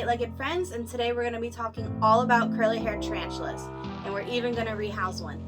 eight-legged friends, and today we're going to be talking all about curly hair tarantulas, and we're even going to rehouse one.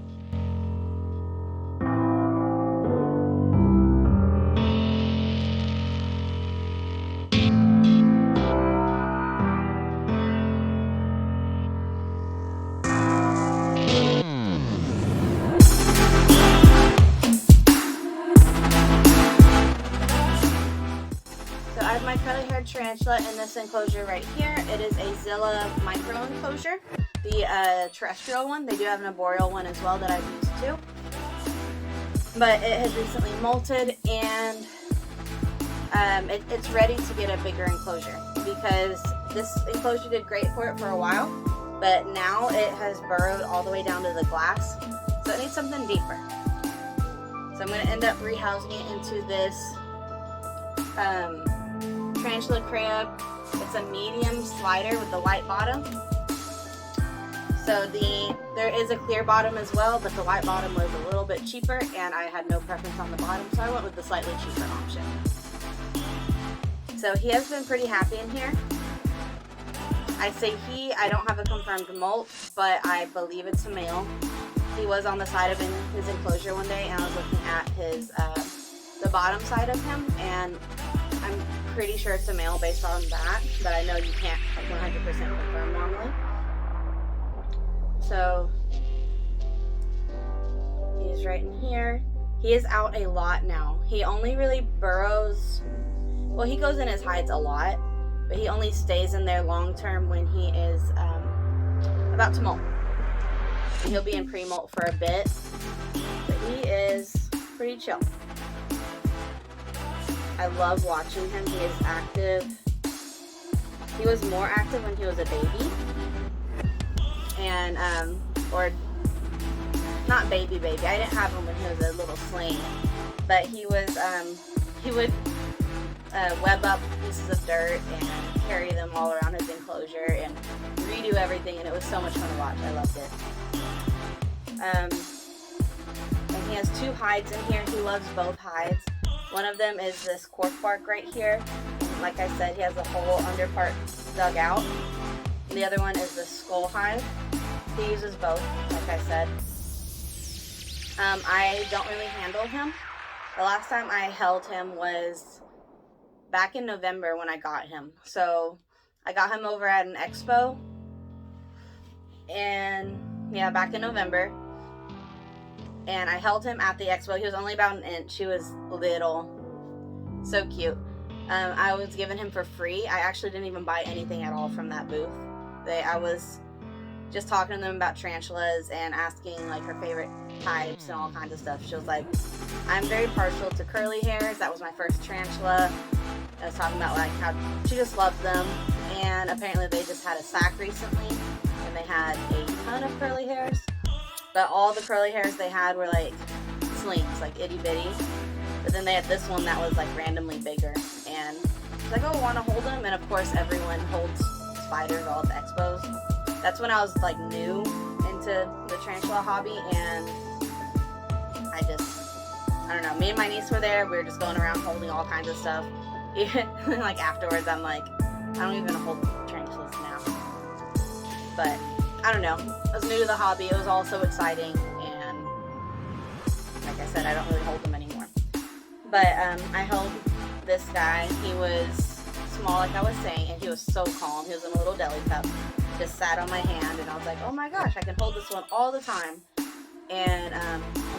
So I have my curly haired tarantula in this enclosure right here. It is a Zilla micro enclosure, the terrestrial one. They do have an arboreal one as well that I've used too. But it has recently molted, and it's ready to get a bigger enclosure because this enclosure did great for it for a while, but now it has burrowed all the way down to the glass, so it needs something deeper. So I'm going to end up rehousing it into this Tarantula Crib. It's a medium slider with a white bottom. So there is a clear bottom as well, but the white bottom was a little bit cheaper and I had no preference on the bottom, so I went with the slightly cheaper option. So he has been pretty happy in here. I say I don't have a confirmed molt, but I believe it's a male. He was on the side of his enclosure one day, and I was looking at his the bottom side of him, and I'm pretty sure it's a male based on that, but I know you can't 100% confirm normally. So he's right in here. He is out a lot now. He only really burrows, well, he goes in his hides a lot, but he only stays in there long term when he is about to molt. And he'll be in pre-molt for a bit, but he is pretty chill. I love watching him. He is active. He was more active when he was a baby. And, or not baby. I didn't have him when he was a little sling. But he was, he would web up pieces of dirt and carry them all around his enclosure and redo everything. And it was so much fun to watch. I loved it. And he has two hides in here. He loves both hides. One of them is this cork bark right here. Like I said, he has the whole under part dug out. And the other one is the skull hide. He uses both, like I said. I don't really handle him. The last time I held him was back in November when I got him. So I got him over at an expo. And yeah, back in November. And I held him at the expo. He was only about an inch. He was little. So cute. I was giving him for free. I actually didn't even buy anything at all from that booth. I was just talking to them about tarantulas and asking like her favorite types and all kinds of stuff. She was like, I'm very partial to curly hairs. That was my first tarantula. I was talking about like how she just loved them. And apparently they just had a sack recently. And they had a ton of curly hairs. But all the curly hairs they had were like slings, like itty bitty. But then they had this one that was like randomly bigger. And she's like, oh, want to hold them? And of course everyone holds spiders all at the expos. That's when I was like new into the tarantula hobby, and I don't know, me and my niece were there. We were just going around holding all kinds of stuff. Like afterwards I'm like, I don't even hold tarantulas now. But I don't know. I was new to the hobby. It was all so exciting, and like I said, I don't really hold them anymore. But I held this guy. He was small, like I was saying, and he was so calm. He was in a little deli cup. Just sat on my hand, and I was like, oh my gosh, I can hold this one all the time. And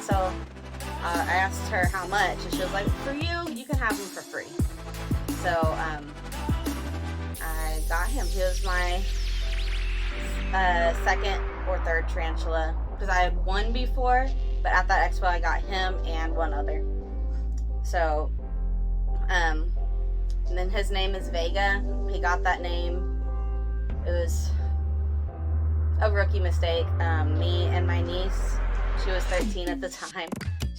so I asked her how much, and she was like, for you can have him for free. So I got him. He was my second or third tarantula, because I had one before, but at that expo I got him and one other. So and then his name is Vega. He got that name, it was a rookie mistake. Me and my niece, she was 13 at the time,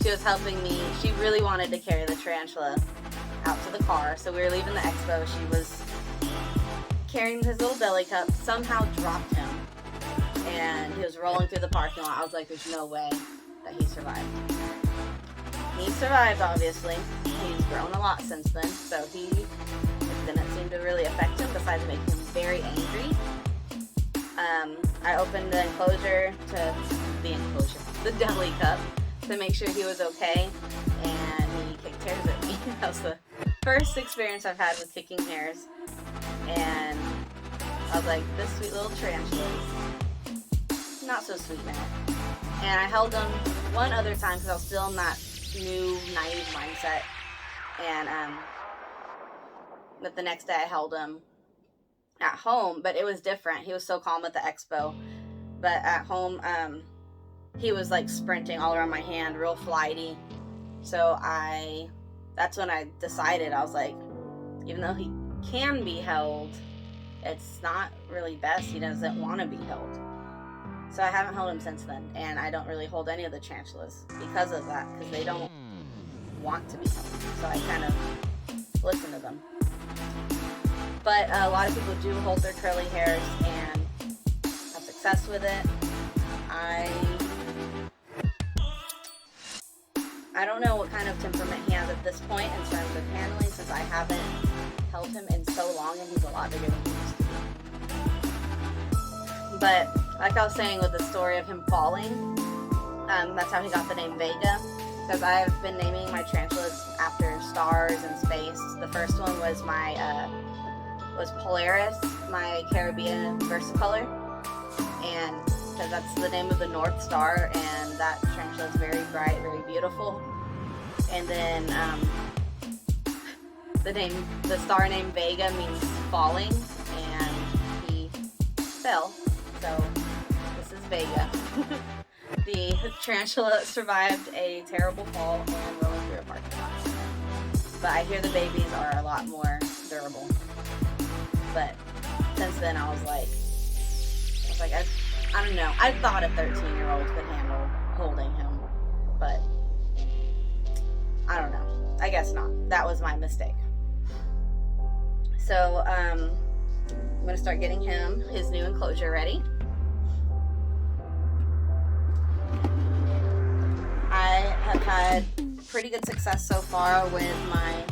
she was helping me. She really wanted to carry the tarantula out to the car, so we were leaving the expo. She was carrying his little belly cup, somehow dropped him, and he was rolling through the parking lot. I was like, there's no way that he survived. He survived, obviously. He's grown a lot since then, so it didn't seem to really affect him, besides making him very angry. I opened the enclosure, the deli cup, to make sure he was okay, and he kicked hairs at me. That was the first experience I've had with kicking hairs, and I was like, this sweet little tarantula is not so sweet now. And I held him one other time because I was still in that new, naive mindset, and but the next day I held him at home, but it was different. He was so calm at the expo, but at home, he was like sprinting all around my hand, real flighty. So that's when I decided, I was like, even though he can be held, it's not really best. He doesn't want to be held. So I haven't held him since then, and I don't really hold any of the tarantulas because of that, because they don't want to be held. So I kind of listen to them. But a lot of people do hold their curly hairs and have success with it. I don't know what kind of temperament he has at this point in terms of handling, since I haven't held him in so long and he's a lot bigger than he used to be. But like I was saying with the story of him falling, that's how he got the name Vega, because I've been naming my tarantulas after stars and space. The first one was was Polaris, my Caribbean versicolor, and because that's the name of the North Star, and that tarantula is very bright, very beautiful. And then the star name Vega means falling, and he fell, so this is Vega. The tarantula survived a terrible fall and rolling through a parking lot, but I hear the babies are a lot more durable. But since then, I was like, I don't know. I thought a 13-year-old could handle holding him, but I don't know. I guess not. That was my mistake. So I'm gonna start getting him his new enclosure ready. I have had pretty good success so far with my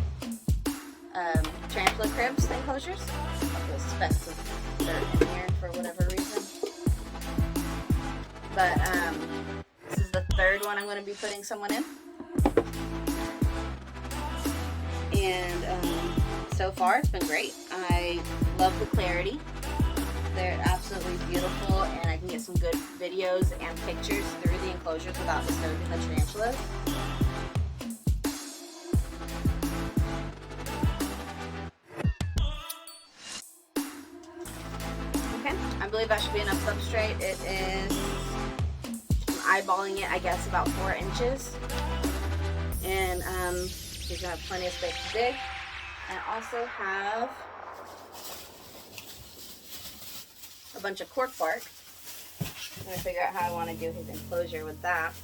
Tarantula Cribs enclosures. I'll specks of dirt in here for whatever reason. But this is the third one I'm going to be putting someone in. And so far it's been great. I love the clarity. They're absolutely beautiful, and I can get some good videos and pictures through the enclosures without disturbing the tarantulas. Okay, I believe that should be enough substrate. It is, I'm eyeballing it, I guess, about 4 inches. And he's gonna have plenty of space to dig. I also have a bunch of cork bark. I'm gonna figure out how I want to do his enclosure with that.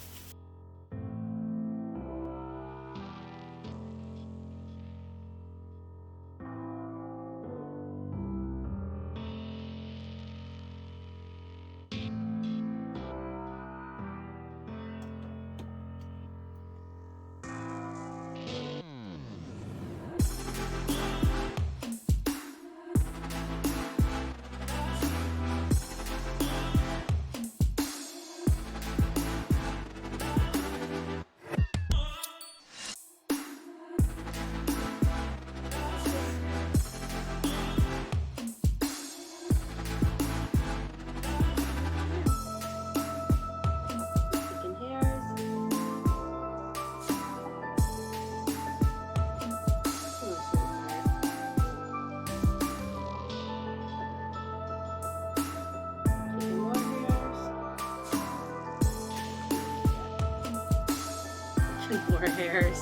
More hairs.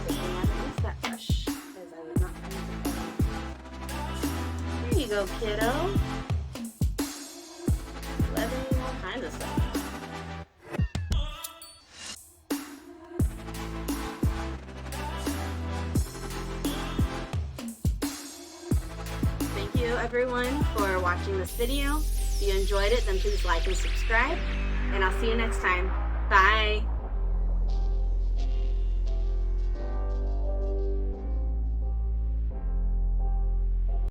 I haven't used that brush because I was not trying to cut it. There you go, kiddo. Leathering, all kinds of stuff. Thank you everyone for watching this video. If you enjoyed it, then please like and subscribe, and I'll see you next time. Bye.